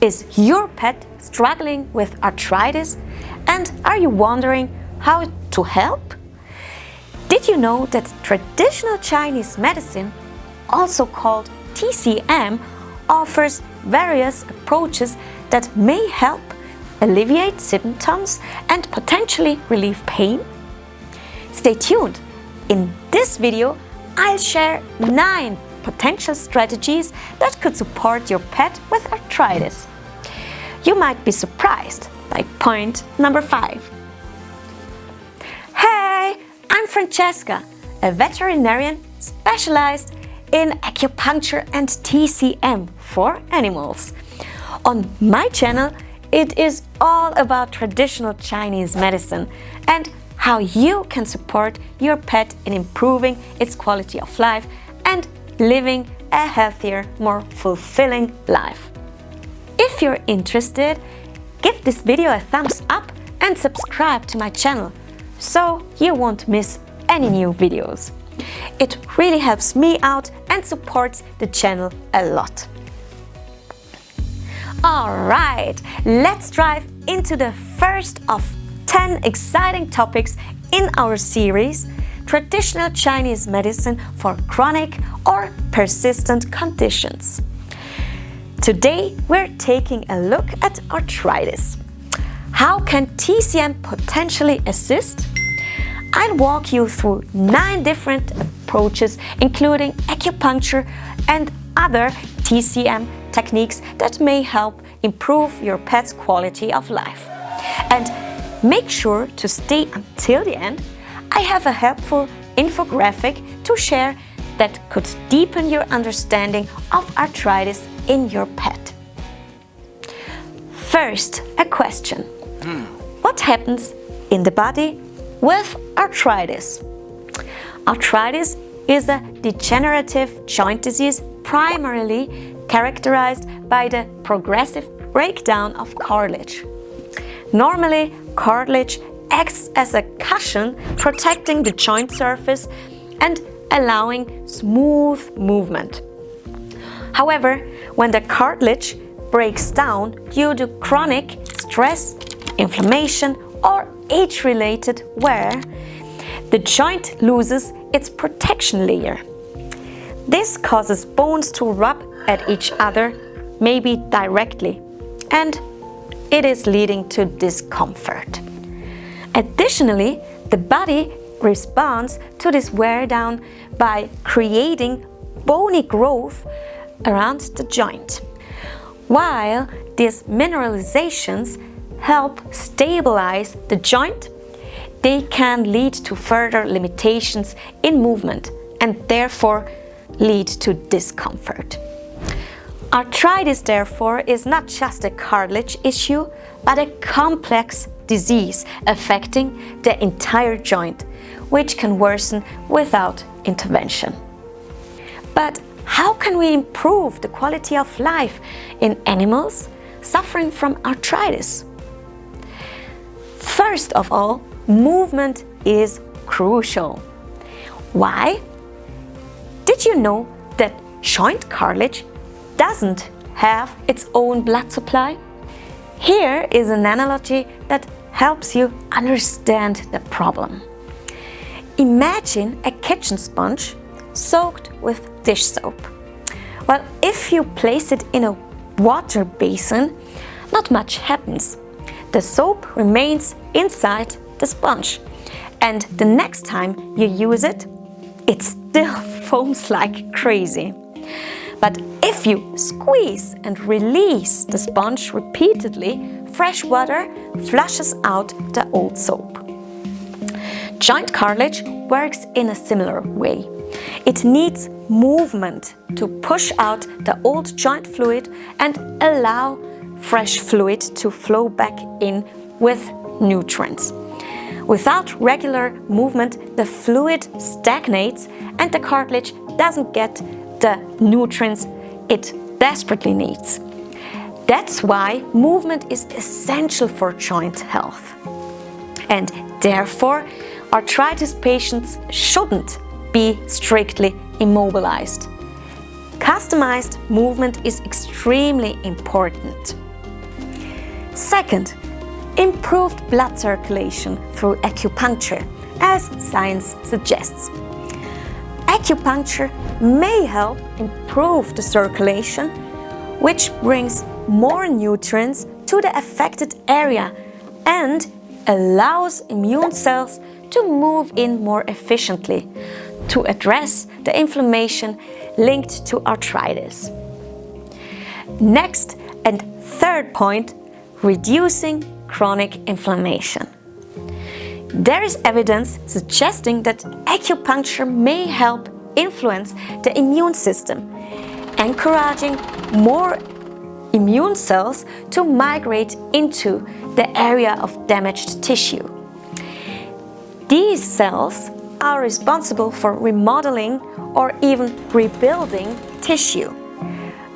Is your pet struggling with arthritis? And are you wondering how to help? Did you know that traditional Chinese medicine, also called TCM, offers various approaches that may help alleviate symptoms and potentially relieve pain? Stay tuned. In this video, I'll share 9 potential strategies that could support your pet with arthritis. You might be surprised by point number 5. Hey, I'm Francesca, a veterinarian specialized in acupuncture and TCM for animals. On my channel, it is all about traditional Chinese medicine and how you can support your pet in improving its quality of life and living a healthier, more fulfilling life. If you're interested, give this video a thumbs up and subscribe to my channel so you won't miss any new videos. It really helps me out and supports the channel a lot. Alright, let's dive into the first of 10 exciting topics in our series, Traditional Chinese Medicine for Chronic or Persistent Conditions. Today we're taking a look at arthritis. How can TCM potentially assist? I'll walk you through 9 different approaches, including acupuncture and other TCM techniques that may help improve your pet's quality of life. And make sure to stay until the end. I have a helpful infographic to share that could deepen your understanding of arthritis in your pet. First, a question. What happens in the body with arthritis? Arthritis is a degenerative joint disease primarily characterized by the progressive breakdown of cartilage. Normally, cartilage acts as a cushion protecting the joint surface and allowing smooth movement. However, when the cartilage breaks down due to chronic stress, inflammation, or age-related wear, the joint loses its protection layer. This causes bones to rub at each other, maybe directly, and it is leading to discomfort. Additionally, the body responds to this wear down by creating bony growth around the joint. While these mineralizations help stabilize the joint, they can lead to further limitations in movement and therefore lead to discomfort. Arthritis, therefore, is not just a cartilage issue, but a complex disease affecting the entire joint, which can worsen without intervention. But how can we improve the quality of life in animals suffering from arthritis? First of all, movement is crucial. Why? Did you know that joint cartilage doesn't have its own blood supply? Here is an analogy that helps you understand the problem. Imagine a kitchen sponge soaked with dish soap. Well, if you place it in a water basin, not much happens. The soap remains inside the sponge, and the next time you use it, it still foams like crazy. But if you squeeze and release the sponge repeatedly, fresh water flushes out the old soap. Joint cartilage works in a similar way. It needs movement to push out the old joint fluid and allow fresh fluid to flow back in with nutrients. Without regular movement, the fluid stagnates and the cartilage doesn't get the nutrients it desperately needs. That's why movement is essential for joint health. And therefore, arthritis patients shouldn't be strictly immobilized. Customized movement is extremely important. Second, improved blood circulation through acupuncture, as science suggests. Acupuncture may help improve the circulation, which brings more nutrients to the affected area and allows immune cells to move in more efficiently to address the inflammation linked to arthritis. Next and third point, reducing chronic inflammation. There is evidence suggesting that acupuncture may help influence the immune system, encouraging more immune cells to migrate into the area of damaged tissue. These cells are responsible for remodeling or even rebuilding tissue.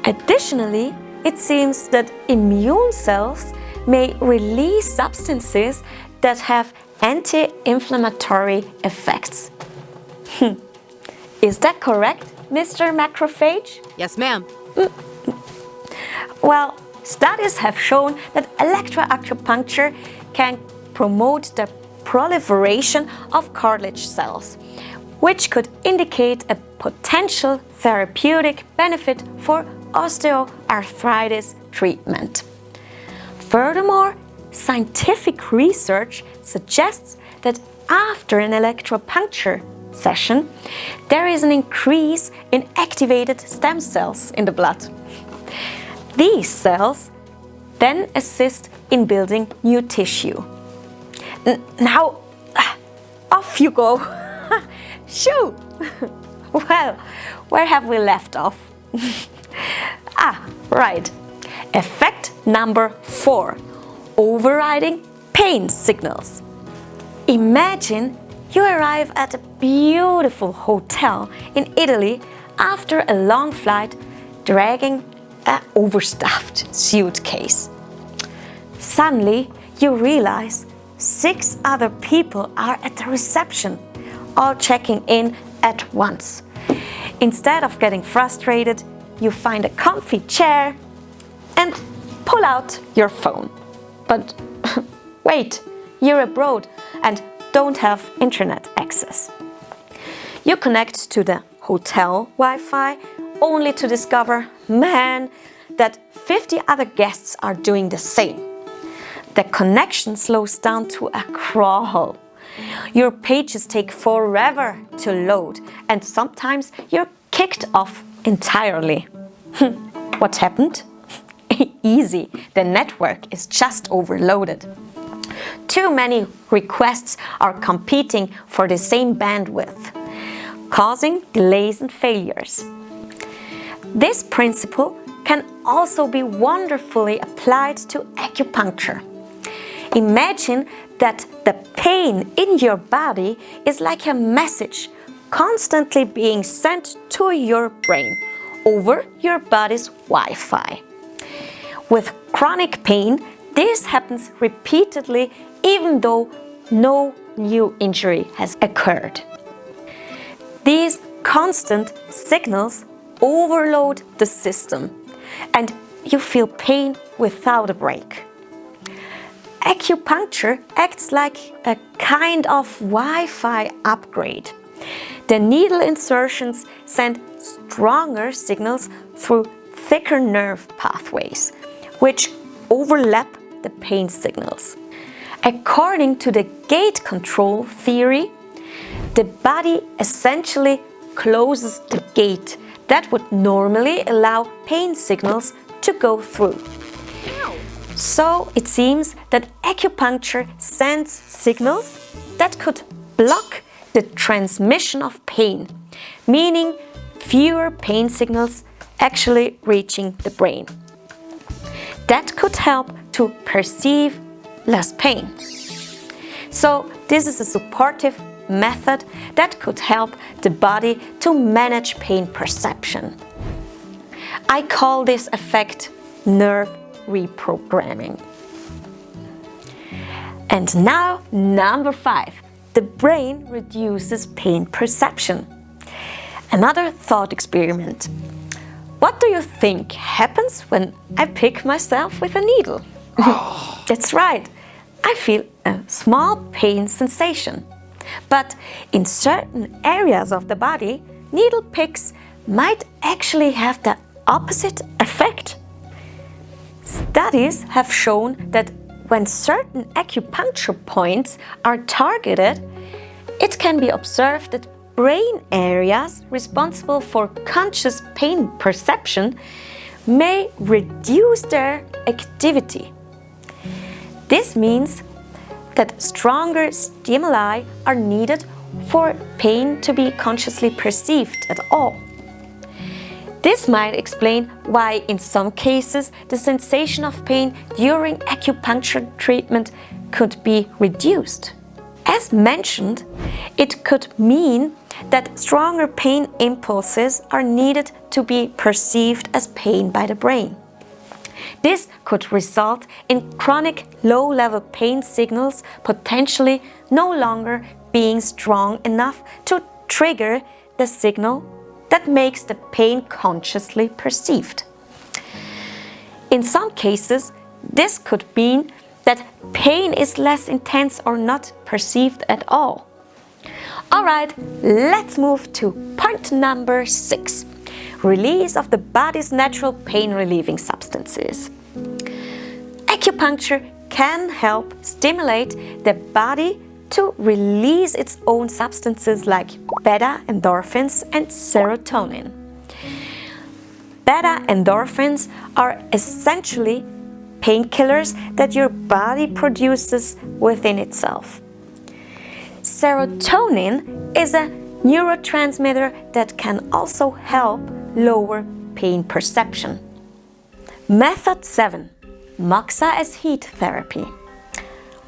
Additionally, it seems that immune cells may release substances that have anti-inflammatory effects. Is that correct, Mr. Macrophage? Yes, ma'am. Well, studies have shown that electroacupuncture can promote the proliferation of cartilage cells, which could indicate a potential therapeutic benefit for osteoarthritis treatment. Furthermore, scientific research suggests that after an electropuncture session, there is an increase in activated stem cells in the blood. These cells then assist in building new tissue. Now, off you go. Shoo! Well, where have we left off? Right. Effect number 4, overriding pain signals. Imagine you arrive at a beautiful hotel in Italy after a long flight, dragging an overstuffed suitcase. Suddenly, you realize 6 other people are at the reception, all checking in at once. Instead of getting frustrated, you find a comfy chair and pull out your phone. But wait, you're abroad and don't have internet access. You connect to the hotel Wi-Fi only to discover, man, that 50 other guests are doing the same. The connection slows down to a crawl. Your pages take forever to load, and sometimes you're kicked off entirely. What happened? Easy, the network is just overloaded. Too many requests are competing for the same bandwidth, causing delays and failures. This principle can also be wonderfully applied to acupuncture. Imagine that the pain in your body is like a message constantly being sent to your brain over your body's Wi-Fi. With chronic pain, this happens repeatedly even though no new injury has occurred. These constant signals overload the system and you feel pain without a break. Acupuncture acts like a kind of Wi-Fi upgrade. The needle insertions send stronger signals through thicker nerve pathways, which overlap the pain signals. According to the gate control theory, the body essentially closes the gate that would normally allow pain signals to go through. So it seems that acupuncture sends signals that could block the transmission of pain, meaning fewer pain signals actually reaching the brain. That could help to perceive less pain. So this is a supportive method that could help the body to manage pain perception. I call this effect nerve reprogramming. And now, number 5, the brain reduces pain perception. Another thought experiment. What do you think happens when I pick myself with a needle? That's right, I feel a small pain sensation. But in certain areas of the body, needle picks might actually have the opposite effect. Studies have shown that when certain acupuncture points are targeted, it can be observed that brain areas responsible for conscious pain perception may reduce their activity. This means that stronger stimuli are needed for pain to be consciously perceived at all. This might explain why in some cases the sensation of pain during acupuncture treatment could be reduced. As mentioned, it could mean that stronger pain impulses are needed to be perceived as pain by the brain. This could result in chronic low-level pain signals potentially no longer being strong enough to trigger the signal that makes the pain consciously perceived. In some cases, this could mean that pain is less intense or not perceived at all. Alright, let's move to point number 6. Release of the body's natural pain-relieving substances. Acupuncture can help stimulate the body to release its own substances like beta endorphins and serotonin. Beta endorphins are essentially painkillers that your body produces within itself. Serotonin is a neurotransmitter that can also help lower pain perception. Method 7. Moxa as heat therapy.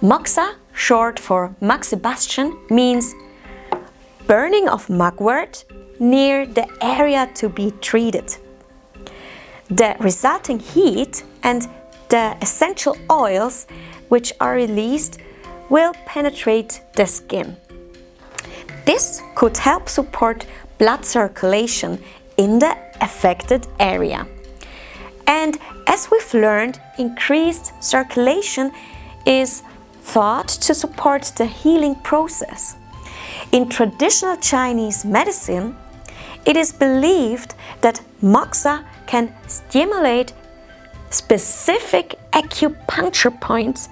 Moxa, short for moxibustion, means burning of mugwort near the area to be treated. The resulting heat and the essential oils which are released will penetrate the skin. This could help support blood circulation in the affected area. And as we've learned, increased circulation is thought to support the healing process. In traditional Chinese medicine, it is believed that Moxa can stimulate specific acupuncture points,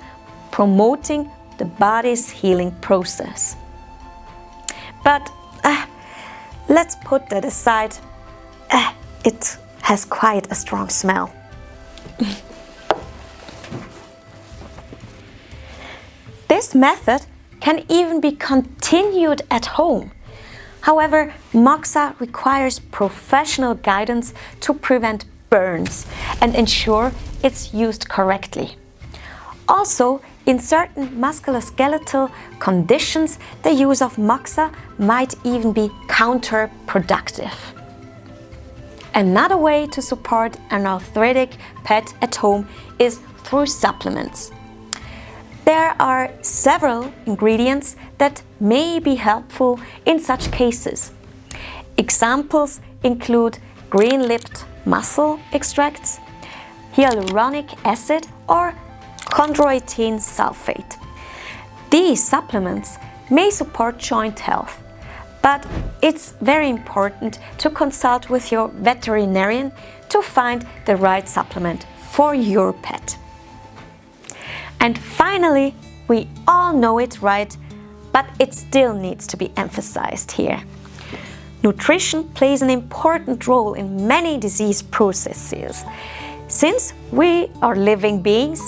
promoting the body's healing process. But let's put that aside. It has quite a strong smell. This method can even be continued at home. However, Moxa requires professional guidance to prevent burns and ensure it's used correctly. Also, in certain musculoskeletal conditions, the use of Moxa might even be counterproductive. Another way to support an arthritic pet at home is through supplements. There are several ingredients that may be helpful in such cases. Examples include green-lipped mussel extracts, hyaluronic acid, or chondroitin sulfate. These supplements may support joint health, but it's very important to consult with your veterinarian to find the right supplement for your pet. And finally, we all know it, right? But it still needs to be emphasized here. Nutrition plays an important role in many disease processes. Since we are living beings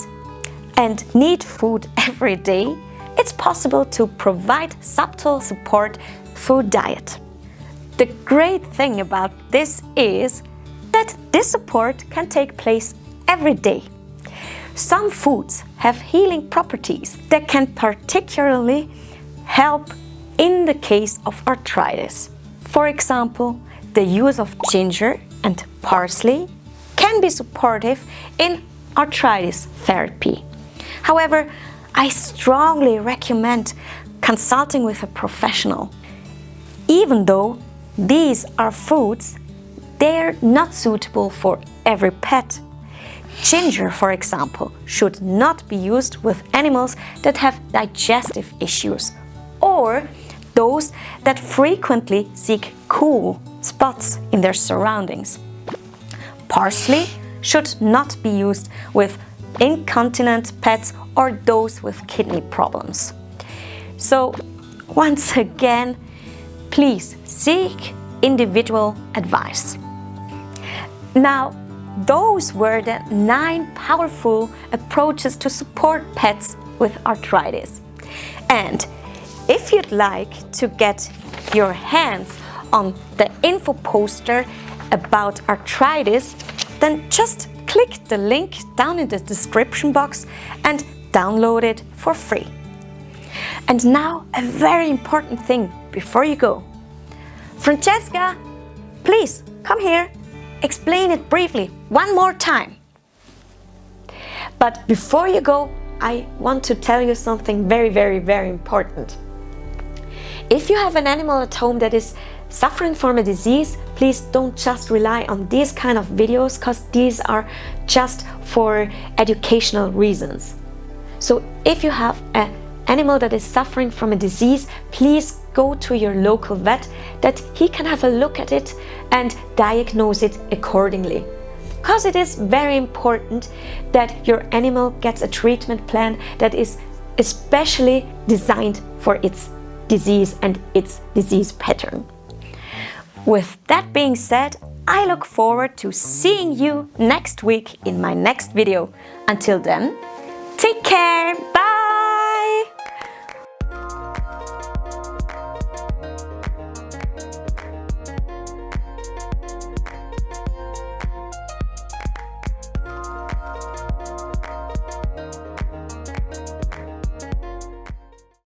and need food every day, it's possible to provide subtle support through diet. The great thing about this is that this support can take place every day. Some foods have healing properties that can particularly help in the case of arthritis. For example, the use of ginger and parsley can be supportive in arthritis therapy. However, I strongly recommend consulting with a professional. Even though these are foods they're not suitable for every pet. Ginger, for example, should not be used with animals that have digestive issues or those that frequently seek cool spots in their surroundings. Parsley should not be used with incontinent pets or those with kidney problems. So, once again, please seek individual advice. Now, those were the 9 powerful approaches to support pets with arthritis. And if you'd like to get your hands on the info poster about arthritis, then just click the link down in the description box and download it for free. And now a very important thing before you go. Francesca, please come here. Explain it briefly one more time. But before you go, I want to tell you something very important. If you have an animal at home that is suffering from a disease, please don't just rely on these kind of videos, because these are just for educational reasons. So if you have an animal that is suffering from a disease, please go to your local vet that he can have a look at it and diagnose it accordingly. Because it is very important that your animal gets a treatment plan that is especially designed for its disease and its disease pattern. With that being said, I look forward to seeing you next week in my next video. Until then,